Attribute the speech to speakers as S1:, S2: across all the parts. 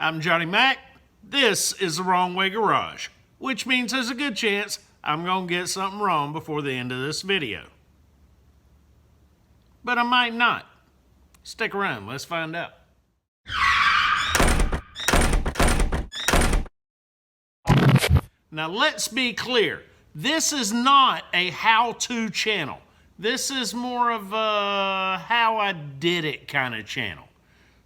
S1: I'm Johnny Mac. This is the Wrong Way Garage, which means there's a good chance I'm going to get something wrong before the end of this video. But I might not. Stick around, let's find out. Now let's be clear. This is not a how-to channel. This is more of a how I did it kind of channel.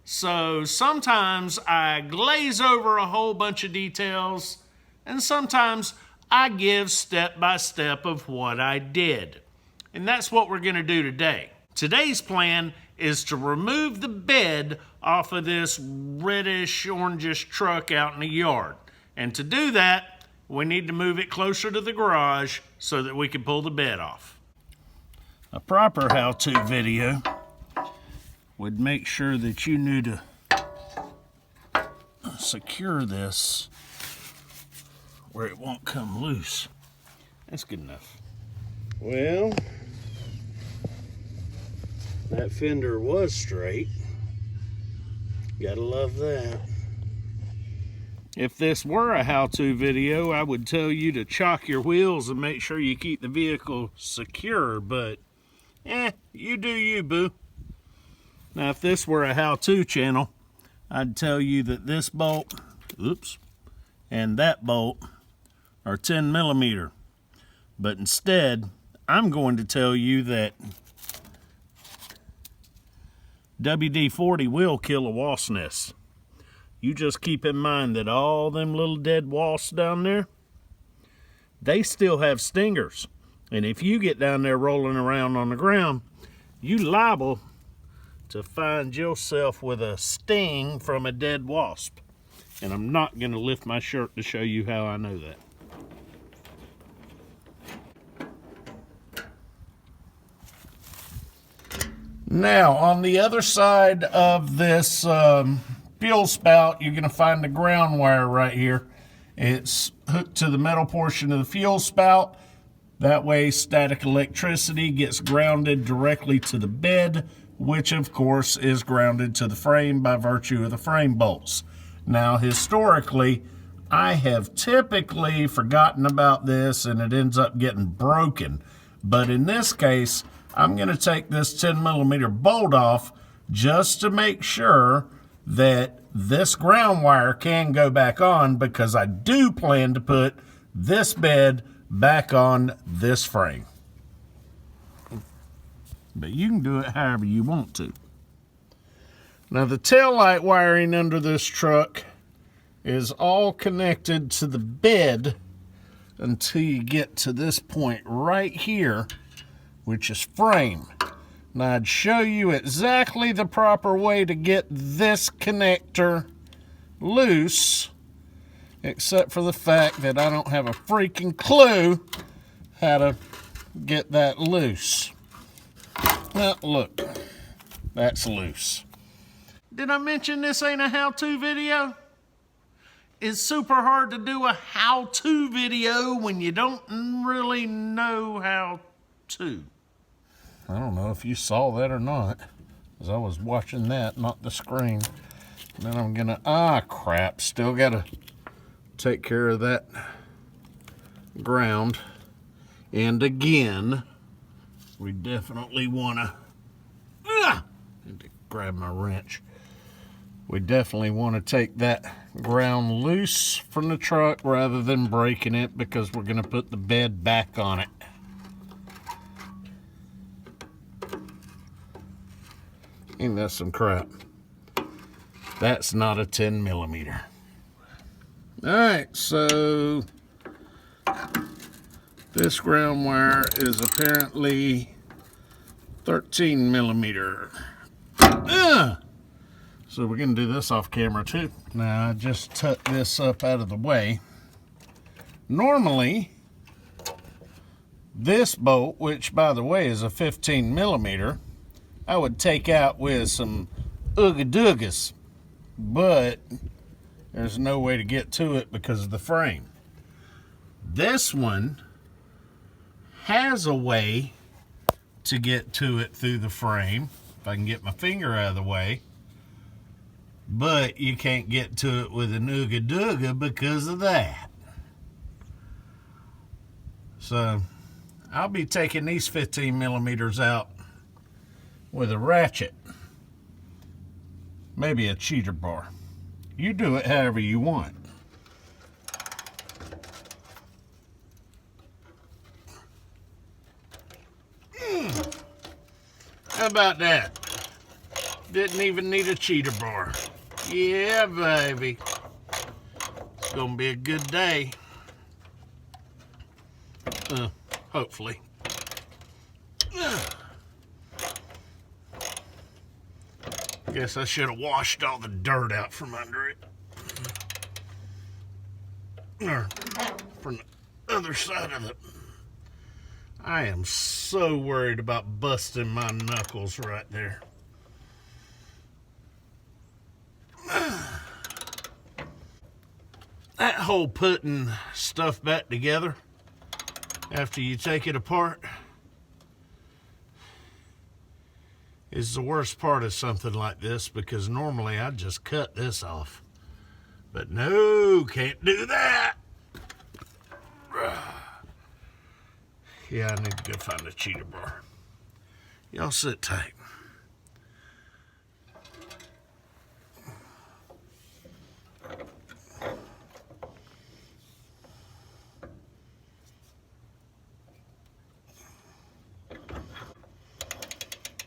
S1: So sometimes I glaze over a whole bunch of details, and sometimes I give step by step of what I did. And that's what we're going to do today. Today's plan is to remove the bed off of this reddish orangish truck out in the yard. And to do that, we need to move it closer to the garage so that we can pull the bed off. A proper how-to video would make sure that you knew to secure this where it won't come loose. That's good enough. Well, that fender was straight. Gotta love that. If this were a how-to video, I would tell you to chock your wheels and make sure you keep the vehicle secure, but you do you, boo. Now, if this were a how-to channel, I'd tell you that this bolt, and that bolt are 10 millimeter. But instead, I'm going to tell you that WD-40 will kill a wasp nest. You just keep in mind that all them little dead wasps down there, they still have stingers. And if you get down there rolling around on the ground, you liable to find yourself with a sting from a dead wasp. And I'm not going to lift my shirt to show you how I know that. Now, on the other side of this fuel spout, you're going to find the ground wire right here. It's hooked to the metal portion of the fuel spout. That way, static electricity gets grounded directly to the bed, which of course is grounded to the frame by virtue of the frame bolts. Now, historically, I have typically forgotten about this and it ends up getting broken. But in this case, I'm going to take this 10 millimeter bolt off just to make sure that this ground wire can go back on, because I do plan to put this bed back on this frame. But you can do it however you want to. Now, the taillight wiring under this truck is all connected to the bed until you get to this point right here, which is frame. Now, I'd show you exactly the proper way to get this connector loose, except for the fact that I don't have a freaking clue how to get that loose. Well, look, that's loose. Did I mention this ain't a how-to video? It's super hard to do a how-to video when you don't really know how to. I don't know if you saw that or not, because I was watching that, not the screen. And then I'm gonna, crap, still gotta take care of that ground. And again, we definitely wanna, need to grab my wrench. We definitely want to take that ground loose from the truck rather than breaking it, because we're gonna put the bed back on it. Ain't that some crap? That's not a 10 millimeter. All right, so this ground wire is apparently 13 millimeter. So we're gonna do this off camera too. Now, I just tuck this up out of the way. Normally, this bolt, which by the way is a 15 millimeter, I would take out with some ooga doogas, but there's no way to get to it because of the frame. This one has a way to get to it through the frame, if I can get my finger out of the way. but you can't get to it with an Ooga Dooga because of that. So I'll be taking these 15 millimeters out with a ratchet, maybe a cheater bar. You do it however you want. How about that? Didn't even need a cheater bar. Yeah, baby. It's gonna be a good day. Hopefully. Guess I should have washed all the dirt out from under it. Or from the other side of it. I am so worried about busting my knuckles right there. That whole putting stuff back together after you take it apart is the worst part of something like this, because normally I'd just cut this off. But no, can't do that. Yeah, I need to go find a cheater bar. Y'all sit tight.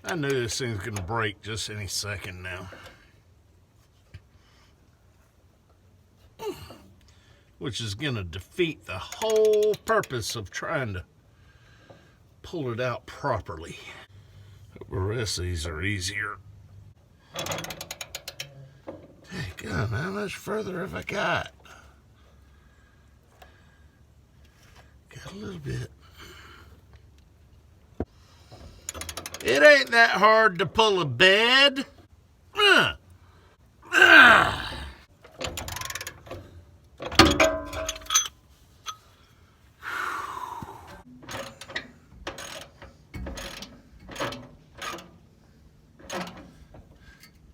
S1: I knew this thing's gonna break just any second now. Which is gonna defeat the whole purpose of trying to pull it out properly. The rest of these are easier. Hey, God, how much further have I got? Got a little bit. It ain't that hard to pull a bed.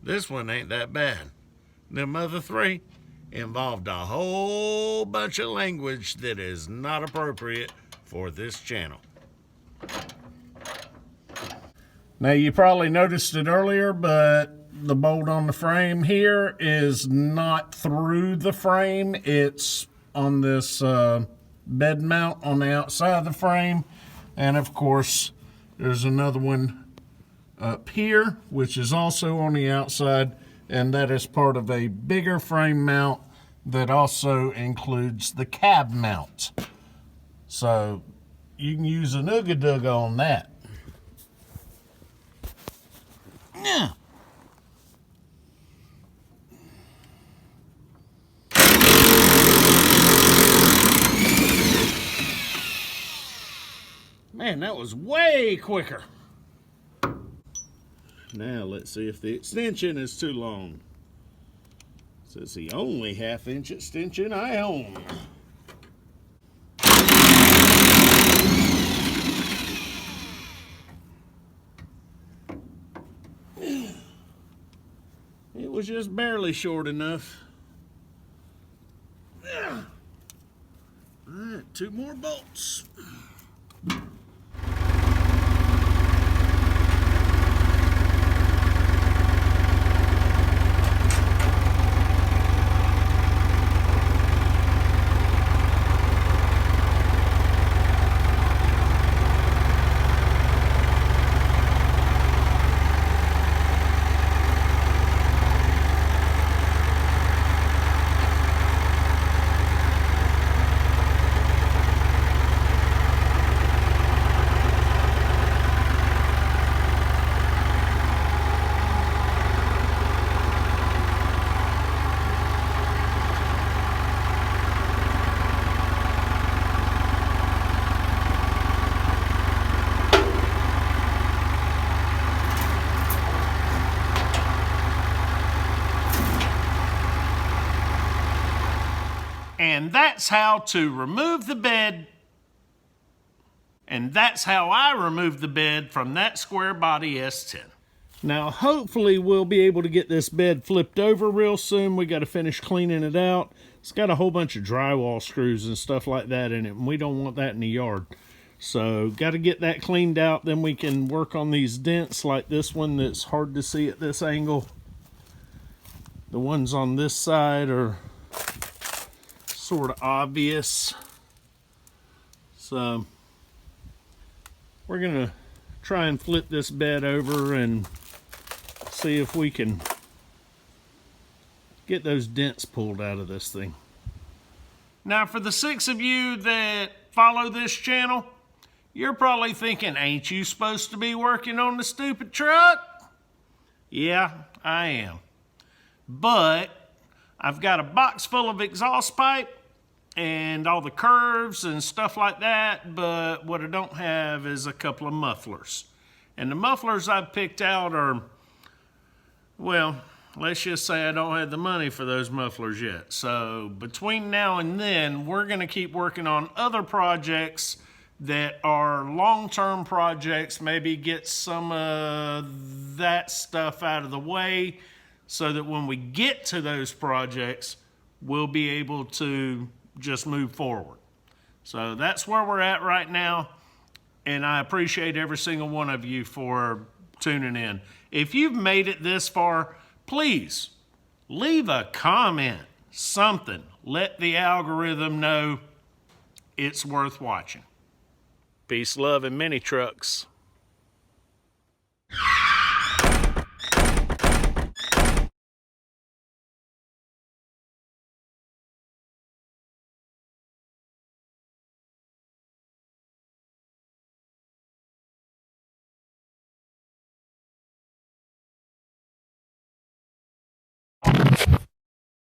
S1: This one ain't that bad. Them other three involved a whole bunch of language that is not appropriate for this channel. Now, you probably noticed it earlier, but the bolt on the frame here is not through the frame. It's on this bed mount on the outside of the frame. And of course, there's another one up here, which is also on the outside. And that is part of a bigger frame mount that also includes the cab mount. So you can use an Ooga Dooga on that. Yeah. Man, that was way quicker. Now let's see if the extension is too long. So it's the only 1/2 inch extension I own. It was just barely short enough. All right, 2 more bolts. And that's how to remove the bed. And that's how I removed the bed from that Squarebody S10. Now, hopefully we'll be able to get this bed flipped over real soon. We got to finish cleaning it out. It's got a whole bunch of drywall screws and stuff like that in it, and we don't want that in the yard. So, got to get that cleaned out. Then we can work on these dents like this one that's hard to see at this angle. The ones on this side are sort of obvious. So, we're going to try and flip this bed over and see if we can get those dents pulled out of this thing. Now, for the 6 of you that follow this channel, you're probably thinking, ain't you supposed to be working on the stupid truck? Yeah, I am. But I've got a box full of exhaust pipe and all the curves and stuff like that, but what I don't have is a couple of mufflers. And the mufflers I've picked out are, well, let's just say I don't have the money for those mufflers yet. So between now and then, we're gonna keep working on other projects that are long-term projects, maybe get some of that stuff out of the way so that when we get to those projects, we'll be able to just move forward. So that's where we're at right now, and I appreciate every single one of you for tuning in. If you've made it this far, please leave a comment, something. Let the algorithm know it's worth watching. Peace, love, and mini trucks.